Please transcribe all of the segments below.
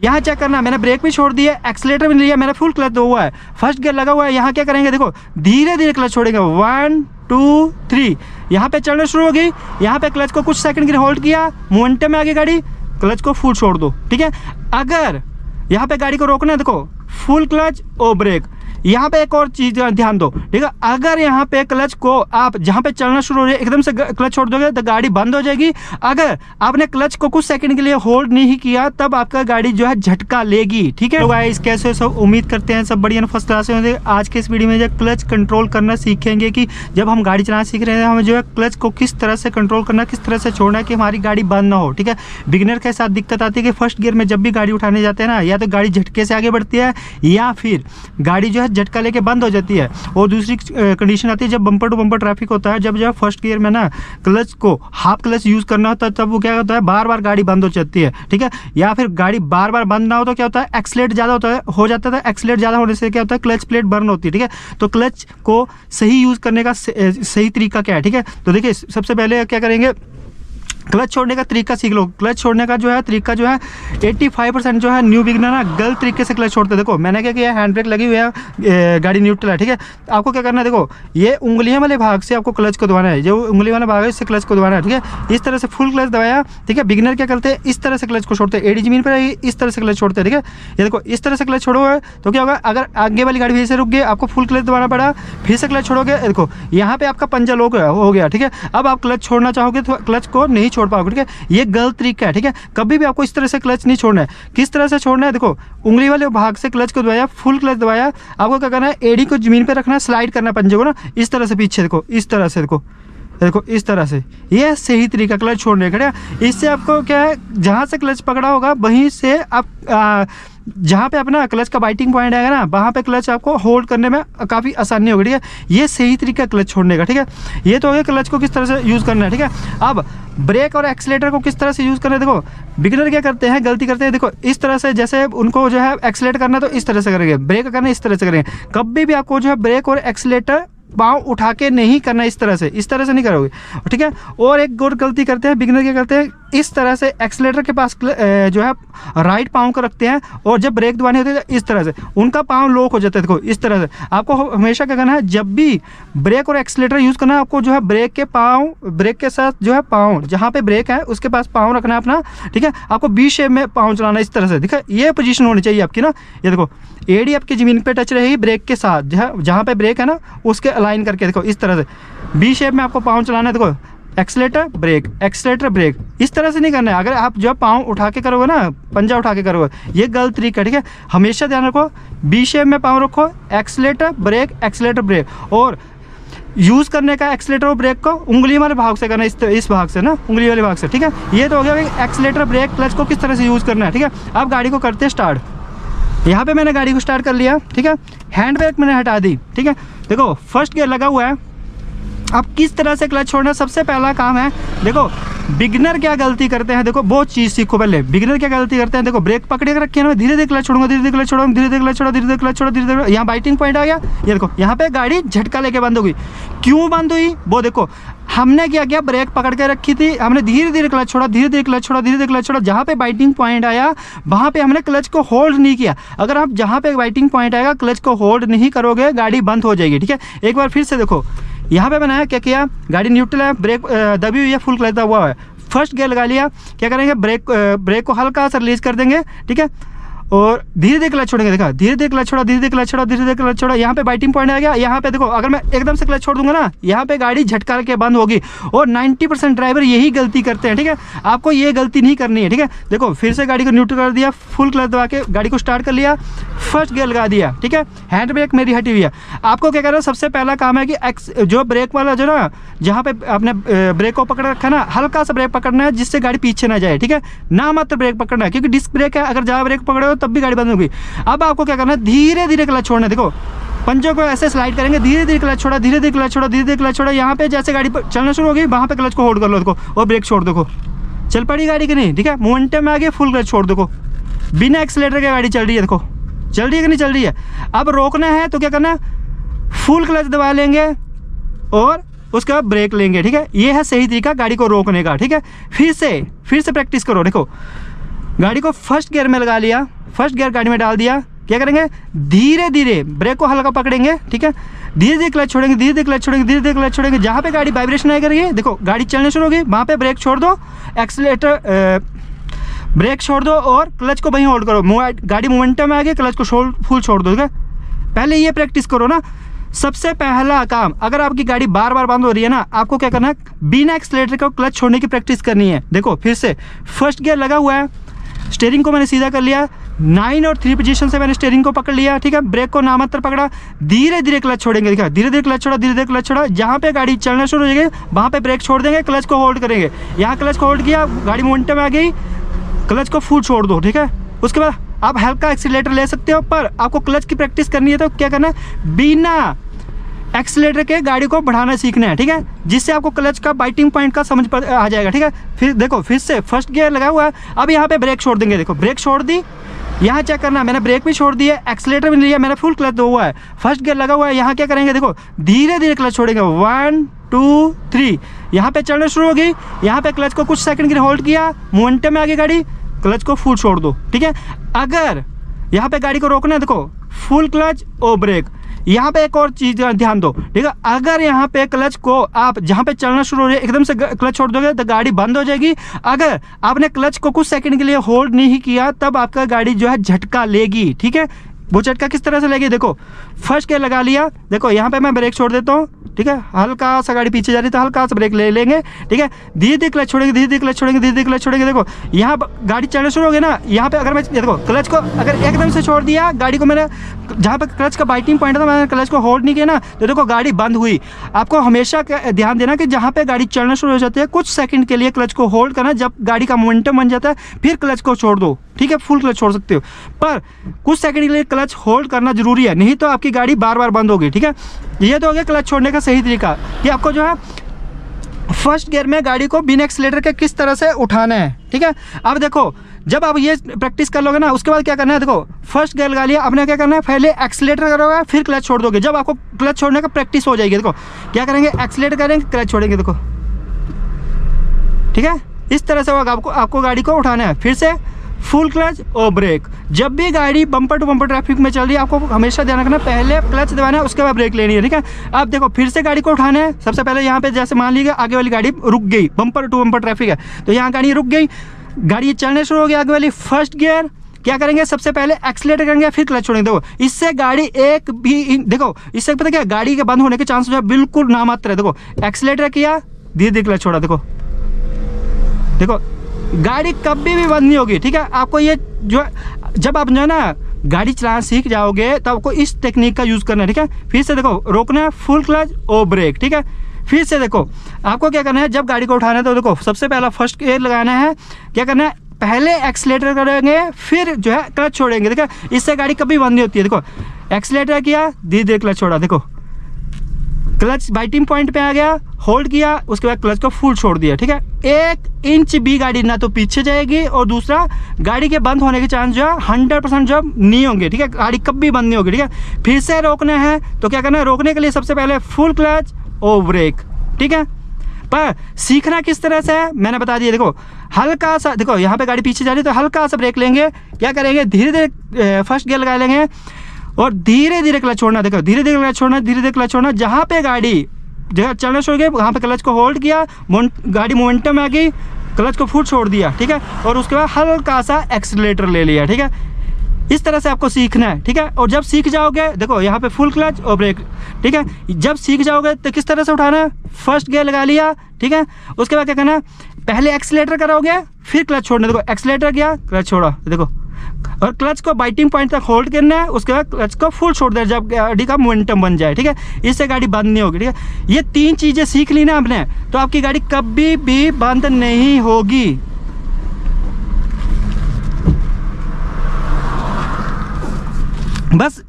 यहाँ चेक करना, मैंने ब्रेक भी छोड़ दिया, एक्सीलेटर भी नहीं लिया, मैंने फुल क्लच दो हुआ है, फर्स्ट गियर लगा हुआ है। यहाँ क्या करेंगे, देखो धीरे धीरे क्लच छोड़ेंगे, 1 2 3, यहाँ पे चलना शुरू हो गई। यहाँ पे क्लच को कुछ सेकंड के लिए होल्ड किया, मोमेंटम में आगे गाड़ी, क्लच को फुल छोड़ दो, ठीक है। अगर यहाँ पे गाड़ी को रोकना है, देखो फुल क्लच और ब्रेक। यहाँ पे एक और चीज ध्यान दो, ठीक है। अगर यहाँ पे क्लच को आप जहाँ पे चलना शुरू हो जाए एकदम से क्लच छोड़ दोगे तो गाड़ी बंद हो जाएगी। अगर आपने क्लच को कुछ सेकंड के लिए होल्ड नहीं किया तब आपका गाड़ी जो है झटका लेगी, ठीक है। तो गाइस कैसे सब उम्मीद करते हैं सब बढ़िया फर्स्ट क्लास से। आज के इस वीडियो में जो क्लच कंट्रोल करना सीखेंगे कि जब हम गाड़ी चलाना सीख रहे हैं हमें जो है क्लच को किस तरह से कंट्रोल करना, किस तरह से छोड़ना है कि हमारी गाड़ी बंद ना हो, ठीक है। बिगिनर के साथ दिक्कत आती है कि फर्स्ट गियर में जब भी गाड़ी उठाने जाते हैं ना, या तो गाड़ी झटके से आगे बढ़ती है या फिर गाड़ी जो है झटका लेके बंद हो जाती है। और दूसरी कंडीशन आती है जब बम्पर टू बम्पर ट्रैफिक होता है, जब जो है फर्स्ट गियर में ना क्लच को हाफ क्लच यूज करना होता है तब वो क्या होता है, बार बार गाड़ी बंद हो जाती है, ठीक है। या फिर गाड़ी बार बार बंद ना हो तो क्या होता है, एक्सीलेट ज़्यादा हो जाता है। एक्सीलेट ज़्यादा होने से क्या होता है, क्लच प्लेट बर्न होती है, ठीक है। तो क्लच को सही यूज करने का सही तरीका क्या है, ठीक है। तो देखिए सबसे पहले क्या करेंगे, क्लच छोड़ने का तरीका सीख लो। क्लच छोड़ने का जो है तरीका जो है 85% जो है न्यू बिगनर ना गलत तरीके से क्लच छोड़ते हैं। देखो मैंने क्या किया, हैंड ब्रेक लगी हुई है, गाड़ी न्यूट्रल है, ठीक है। आपको क्या करना है, देखो ये उंगलियां वाले भाग से आपको क्लच को दबाना है, जो उंगली वाला भाग है इससे क्लच को दबाना है, ठीक है। इस तरह से फुल क्लच दबाया, ठीक है। बिगिनर क्या करते हैं, इस तरह से क्लच को छोड़ते हैं, एडी जमीन पर इस तरह से क्लच छोड़ते हैं, ठीक है। ये देखो इस तरह से क्लच छोड़ोगे तो क्या होगा, अगर आगे वाली गाड़ी फिर से रुक गई, आपको फुल क्लच दबाना पड़ा, फिर से क्लच छोड़ोगे, देखो यहाँ पे आपका पंजा लॉक हो गया, ठीक है। अब आप क्लच छोड़ना चाहोगे तो क्लच को नहीं छोड़ पाओगे, ठीक है। ये गलत तरीका है, ठीक है। कभी भी आपको इस तरह से क्लच नहीं छोड़ना है। किस तरह से छोड़ना है, देखो उंगली वाले भाग से क्लच को दबाया, फुल क्लच दबाया, आपको क्या करना है, एडी को जमीन पे रखना है, स्लाइड करना है पंजे को ना इस तरह से पीछे, देखो इस तरह से, देखो इस तरह से। ये सही तरीका क्लच छोड़ने का। इससे आपको क्या है, जहाँ से क्लच पकड़ा होगा वहीं से आप जहाँ पे अपना क्लच का बाइटिंग पॉइंट आएगा ना, वहाँ पे क्लच आपको होल्ड करने में काफ़ी आसानी होगी, ठीक है। ये सही तरीका क्लच छोड़ने का, ठीक है। ये तो हो गया क्लच को किस तरह से यूज़ करना है, ठीक है। अब ब्रेक और एक्सीलेटर को किस तरह से यूज़ करना है, देखो बिगिनर क्या करते हैं, गलती करते हैं, देखो इस तरह से, जैसे उनको जो है एक्सीलेट करना है तो इस तरह से करेंगे, ब्रेक करना इस तरह से करेंगे। कभी भी आपको जो है ब्रेक और एक्सीलेटर पाँव उठा के नहीं करना, इस तरह से नहीं करोगे, ठीक है। और एक और गलती करते हैं बिगिनर, क्या करते हैं, इस तरह से एक्सीलेटर के पास जो है राइट पाँव को रखते हैं और जब ब्रेक दबानी होती है तो इस तरह से उनका पाँव लॉक हो जाता है। देखो इस तरह से आपको हमेशा क्या करना है, जब भी ब्रेक और एक्सीलेटर यूज़ करना है आपको जो है ब्रेक के साथ जो है पाँव, जहाँ पे ब्रेक है उसके पास पाँव रखना है अपना, ठीक है। आपको बी शेप में पाँव चलाना इस तरह से, ठीक है। ये पोजीशन होनी चाहिए आपकी ना, ये देखो एडी आपकी ज़मीन पे टच रहेगी ब्रेक के साथ, जहाँ पे ब्रेक है ना उसके अलाइन करके, देखो इस तरह से बी शेप में आपको पाँव चलाना है। देखो एक्सीलेटर ब्रेक इस तरह से नहीं करना है। अगर आप जो पाँव उठा के करोगे ना, पंजा उठा के करोगे, ये गलत तरीका है, ठीक है। हमेशा ध्यान रखो बी शेप में पाँव रखो, एक्सीलेटर ब्रेक और यूज़ करने का एक्सीलेटर और ब्रेक को उंगली वाले भाग से करना, इस भाग से ना, उंगली वाले भाग से, ठीक है। ये तो हो गया भाई एक्सीलेटर ब्रेक क्लच को किस तरह से यूज़ करना है, ठीक है। अब गाड़ी को करते हैं स्टार्ट। यहाँ पे मैंने गाड़ी को स्टार्ट कर लिया, ठीक है। हैंड ब्रेक मैंने हटा दी, ठीक है। देखो फर्स्ट गियर लगा हुआ है, अब किस तरह से क्लच छोड़ना, सबसे पहला काम है, देखो बिगिनर क्या गलती करते हैं, देखो बहुत चीज़ सीखो पहले। बिगिनर क्या गलती करते हैं, देखो ब्रेक पकड़े रखे हैं, धीरे धीरे क्लच छोड़ूंगा, धीरे धीरे क्लच छोड़ूंगा, धीरे धीरे क्लच छोड़ा, धीरे धीरे क्लच छोड़ा, धीरे धीरे, यहाँ बाइटिंग पॉइंट आ गया, ये देखो यहाँ पे गाड़ी झटका लेके बंद हो गई। क्यों बंद हुई वो देखो, हमने क्या किया, ब्रेक पकड़ के रखी थी, हमने धीरे धीरे क्लच छोड़ा, धीरे धीरे क्लच छोड़ा, धीरे धीरे क्लच छोड़ा, जहाँ पे बाइटिंग पॉइंट आया वहाँ पे हमने क्लच को होल्ड नहीं किया। अगर आप जहाँ पे बाइटिंग पॉइंट आएगा क्लच को होल्ड नहीं करोगे गाड़ी बंद हो जाएगी, ठीक है। एक बार फिर से देखो, यहाँ पे मैंने क्या किया, गाड़ी न्यूट्रल है, ब्रेक दबी हुई है, फुल क्लच दबा हुआ है, फर्स्ट गियर लगा लिया, क्या करेंगे, ब्रेक को हल्का सा रिलीज कर देंगे, ठीक है। और धीरे धीरे क्लच छोड़ेंगे, देखा धीरे धीरे क्लच छोड़ा, धीरे धीरे क्लच छोड़ा, धीरे धीरे क्लच छोड़ा, यहाँ पे बाइटिंग पॉइंट आ गया। यहाँ पे देखो अगर मैं एकदम से क्लच छोड़ दूंगा ना, यहाँ पे गाड़ी झटका के बंद होगी। और 90% ड्राइवर यही गलती करते हैं, ठीक है। आपको ये गलती नहीं करनी है, ठीक है। देखो फिर से गाड़ी को न्यूट्रल कर दिया, फुल क्लच दबा के गाड़ी को स्टार्ट कर लिया, फर्स्ट गियर लगा दिया, ठीक है। हैंड ब्रेक मेरी हटी हुई है। आपको क्या करना है, सबसे पहला काम है कि जो ब्रेक वाला जो ना, जहाँ पे आपने ब्रेक को पकड़ रखा है ना, हल्का सा ब्रेक पकड़ना है जिससे गाड़ी पीछे ना जाए, ठीक है। ना मात्र ब्रेक पकड़ना है, क्योंकि डिस्क ब्रेक है, अगर ज़्यादा ब्रेक पकड़े हो तब भी गाड़ी बंद होगी। अब आपको क्या करना है, धीरे धीरे क्लच छोड़ना है। देखो पंजों को ऐसे स्लाइड करेंगे, धीरे धीरे क्लच छोड़ा, धीरे धीरे क्लच छोड़ा, धीरे धीरे क्लच छोड़ा, यहाँ पे जैसे गाड़ी चलना शुरू होगी वहाँ पे क्लच को होल्ड कर लो, देखो, और ब्रेक छोड़ दो, चल पड़ी गाड़ी की नहीं, ठीक है। मोमेंटम में आ गया, फुल क्लच छोड़ दो, बिना एक्सीलेटर के गाड़ी चल रही है, देखो चल रही है कि नहीं चल रही है। अब रोकना है तो क्या करना है, फुल क्लच दबा लेंगे और उसके बाद ब्रेक लेंगे, ठीक है। ये है सही तरीका गाड़ी को रोकने का, ठीक है। फिर से प्रैक्टिस करो, देखो गाड़ी को फर्स्ट गियर में लगा लिया, फर्स्ट गियर गाड़ी में डाल दिया, क्या करेंगे धीरे धीरे ब्रेक को हल्का पकड़ेंगे, ठीक है, धीरे धीरे क्लच छोड़ेंगे, धीरे धीरे क्लच छोड़ेंगे, धीरे धीरे क्लच छोड़ेंगे। जहाँ पे गाड़ी वाइब्रेशन आएगा करेगी, देखो गाड़ी चलने शुरू होगी, वहाँ पे ब्रेक छोड़ दो, एक्सीलेटर ब्रेक छोड़ दो और क्लच को वहीं होल्ड करो। गाड़ी मोमेंटम में आ गई, क्लच को फुल छोड़ दो, ठीक है। पहले ये प्रैक्टिस करो ना। सबसे पहला काम, अगर आपकी गाड़ी बार बार बंद हो रही है ना, आपको क्या करना है, बिना एक्सीलेटर को क्लच छोड़ने की प्रैक्टिस करनी है। देखो फिर से फर्स्ट गियर लगा हुआ है, स्टीयरिंग को मैंने सीधा कर लिया, 9 और 3 पोजीशन से मैंने स्टीयरिंग को पकड़ लिया, ठीक है, ब्रेक को नामात्र पकड़ा, धीरे धीरे क्लच छोड़ेंगे, देखा धीरे धीरे क्लच छोड़ा, धीरे धीरे क्लच छोड़ा। जहाँ पे गाड़ी चलना शुरू हो जाएगी वहाँ पे ब्रेक छोड़ देंगे, क्लच को होल्ड करेंगे। यहाँ क्लच को होल्ड किया, गाड़ी मोमेंटम में आ गई, क्लच को फुल छोड़ दो, ठीक है। उसके बाद आप हल्का एक्सीलेटर ले सकते हो, पर आपको क्लच की प्रैक्टिस करनी है तो क्या करना है, बिना एक्सीलेटर के गाड़ी को बढ़ाना सीखना है, ठीक है, जिससे आपको क्लच का बाइटिंग पॉइंट का समझ आ जाएगा, ठीक है। फिर देखो फिर से फर्स्ट गियर लगा हुआ है, अब यहाँ पे ब्रेक छोड़ देंगे, देखो ब्रेक छोड़ दी, यहाँ चेक करना, मैंने ब्रेक भी छोड़ दी है, एक्सीलेटर भी लिया, मैंने फुल क्लच दो हुआ है, फर्स्ट गियर लगा हुआ है। यहाँ क्या करेंगे, देखो धीरे धीरे क्लच छोड़ेंगे, 1 2 3, यहाँ पे चलना शुरू होगी, यहाँ पे क्लच को कुछ सेकंड के लिए होल्ड किया, मोमेंटम में आ गई गाड़ी, क्लच को फुल छोड़ दो, ठीक है। अगर यहाँ पे गाड़ी को रोकना है, देखो फुल क्लच और ब्रेक। यहाँ पे एक और चीज ध्यान दो, ठीक है, अगर यहाँ पे क्लच को आप जहाँ पे चलना शुरू हो जाए एकदम से क्लच छोड़ दोगे तो गाड़ी बंद हो जाएगी। अगर आपने क्लच को कुछ सेकंड के लिए होल्ड नहीं किया तब आपका गाड़ी जो है झटका लेगी, ठीक है। वो झटका किस तरह से लेगी, देखो फर्स्ट गियर लगा लिया, देखो यहाँ पे मैं ब्रेक छोड़ देता हूँ, ठीक है, हल्का सा गाड़ी पीछे जा रही है तो हल्का सा ब्रेक ले लेंगे, ठीक है, धीरे धीरे क्लच छोड़ेंगे, धीरे धीरे क्लच छोड़ेंगे, धीरे धीरे क्लच छोड़ेंगे। देखो यहाँ गाड़ी चलना शुरू हो गई ना, यहाँ पे अगर मैं देखो क्लच को अगर एकदम से छोड़ दिया, गाड़ी को मैंने जहाँ पे क्लच का बाइटिंग पॉइंट था मैंने क्लच को होल्ड नहीं किया ना, तो देखो गाड़ी बंद हुई। आपको हमेशा ध्यान देना कि जहाँ पे गाड़ी चलना शुरू हो जाती है कुछ सेकंड के लिए क्लच को होल्ड करना, जब गाड़ी का मोमेंटम बन जाता है फिर क्लच को छोड़ दो, ठीक है, फुल क्लच छोड़ सकते हो, पर कुछ सेकंड के लिए क्लच होल्ड करना जरूरी है, नहीं तो आपकी गाड़ी बार बार बंद होगी, ठीक है। ये तो हो गया क्लच छोड़ने का सही तरीका कि आपको जो है फर्स्ट गियर में गाड़ी को बिना एक्सीलेटर के किस तरह से उठाना है, ठीक है। अब देखो जब आप ये प्रैक्टिस कर लोगे ना, उसके बाद क्या करना है, देखो फर्स्ट गियर लगा लिया, आपने क्या करना है, पहले एक्सीलेटर करोगे फिर क्लच छोड़ दोगे। जब आपको क्लच छोड़ने का प्रैक्टिस हो जाएगी, देखो क्या करेंगे, एक्सीलेटर करेंगे, क्लच छोड़ेंगे, देखो ठीक है, इस तरह से आपको गाड़ी को उठाना है। फिर से फुल क्लच और ब्रेक। जब भी गाड़ी बम्पर टू बम्पर ट्रैफिक में चल रही है आपको हमेशा ध्यान रखना, पहले क्लच दबाना है उसके बाद ब्रेक लेनी है, ठीक है। अब देखो फिर से गाड़ी को उठाना है, सबसे पहले यहाँ पे जैसे मान लीजिए आगे वाली गाड़ी रुक गई, बम्पर टू बम्पर ट्रैफिक है तो यहाँ गाड़ी रुक गई, गाड़ी चलने शुरू हो गई आगे वाली, फर्स्ट गियर क्या करेंगे, सबसे पहले एक्सीलेटर करेंगे फिर क्लच छोड़ेंगे। देखो इससे गाड़ी एक भी देखो इससे पता क्या, गाड़ी के बंद होने के चांस जो है बिल्कुल नामात्र है। देखो एक्सीलेटर किया, धीरे धीरे क्लच छोड़ा, देखो देखो गाड़ी कभी भी बंद नहीं होगी, ठीक है। आपको ये जो जब आप जो है ना गाड़ी चलाना सीख जाओगे तो आपको इस टेक्निक का यूज़ करना है, ठीक है। फिर से देखो रोकना है, फुल क्लच और ब्रेक, ठीक है। फिर से देखो आपको क्या करना है, जब गाड़ी को उठाना है तो देखो सबसे पहला फर्स्ट गियर लगाना है, क्या करना है, पहले एक्सीलेटर करेंगे फिर जो है क्लच छोड़ेंगे, ठीक है। इससे गाड़ी कभी बंद नहीं होती है। देखो एक्सीलेटर किया, धीरे धीरे क्लच छोड़ा, देखो क्लच बाइटिंग पॉइंट पे आ गया, होल्ड किया, उसके बाद क्लच को फुल छोड़ दिया, ठीक है। 1 इंच भी गाड़ी ना तो पीछे जाएगी और दूसरा गाड़ी के बंद होने के चांस जो है 100% जो नहीं होंगे, ठीक है। गाड़ी कभी बंद नहीं होगी, ठीक है। फिर से रोकना है तो क्या करना है, रोकने के लिए सबसे पहले फुल क्लच और ब्रेक, ठीक है। पर सीखना किस तरह से है मैंने बता दिया। देखो हल्का सा, देखो यहाँ पे गाड़ी पीछे जा रही है तो हल्का सा ब्रेक लेंगे, क्या करेंगे, धीरे धीरे फर्स्ट गियर लगा लेंगे और धीरे धीरे क्लच छोड़ना। देखो धीरे धीरे क्लच छोड़ना, धीरे धीरे क्लच छोड़ना, जहाँ पे गाड़ी जगह चलना शुरू हो गई वहाँ पे क्लच को होल्ड किया, गाड़ी मोमेंटम में आ गई, क्लच को फुल छोड़ दिया, ठीक है। और उसके बाद हल्का सा एक्सीलेटर ले लिया, ठीक है। इस तरह से आपको सीखना है, ठीक है। और जब सीख जाओगे, देखो यहाँ पे फुल क्लच और ब्रेक, ठीक है। जब सीख जाओगे तो किस तरह से उठाना है, फर्स्ट गियर लगा लिया, ठीक है। उसके बाद क्या करना है, पहले एक्सीलेटर करोगे फिर क्लच छोड़ना, देखो एक्सीलेटर किया, क्लच छोड़ा, देखो, और क्लच को बाइटिंग पॉइंट तक होल्ड करना है, उसके बाद क्लच को फुल छोड़ देना जब गाड़ी का मोमेंटम बन जाए, ठीक है। इससे गाड़ी बंद नहीं होगी, ठीक है। ये 3 चीज़ें सीख ली ना आपने तो आपकी गाड़ी कभी भी बंद नहीं होगी। बस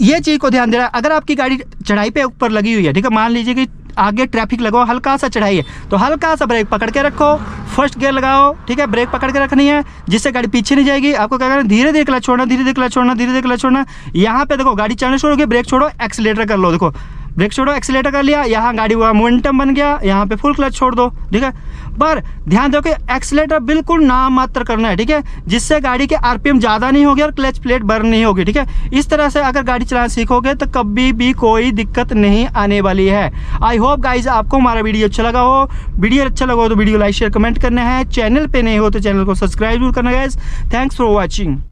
ये चीज़ को ध्यान देना। अगर आपकी गाड़ी चढ़ाई पे ऊपर लगी हुई है, ठीक है, मान लीजिए कि आगे ट्रैफिक लगाओ, हल्का सा चढ़ाई है तो हल्का सा ब्रेक पकड़ के रखो, फर्स्ट गियर लगाओ, ठीक है, ब्रेक पकड़ के रखनी है जिससे गाड़ी पीछे नहीं जाएगी। आपको क्या करना है, धीरे धीरे क्लच छोड़ना, धीरे धीरे क्लच छोड़ना, धीरे धीरे क्लच छोड़ना। यहाँ पे देखो गाड़ी चलने शुरू हो गई, ब्रेक छोड़ो, एक्सीलेटर कर लो, देखो ब्रेक छोड़ो, एक्सीलेटर कर लिया, यहाँ गाड़ी का मोमेंटम बन गया, यहाँ पे फुल क्लच छोड़ दो, ठीक है। पर ध्यान दो कि एक्सीलेटर बिल्कुल नाम मात्र करना है, ठीक है, जिससे गाड़ी के आरपीएम ज़्यादा नहीं होगी और क्लच प्लेट बर्न नहीं होगी, ठीक है। इस तरह से अगर गाड़ी चलाना सीखोगे तो कभी भी कोई दिक्कत नहीं आने वाली है। आई होप गाइज आपको हमारा वीडियो अच्छा लगा हो। वीडियो अच्छा लगा हो तो वीडियो लाइक शेयर कमेंट करना है। चैनल पे नहीं हो तो चैनल को सब्सक्राइब जरूर करना गाइज। Thanks for watching.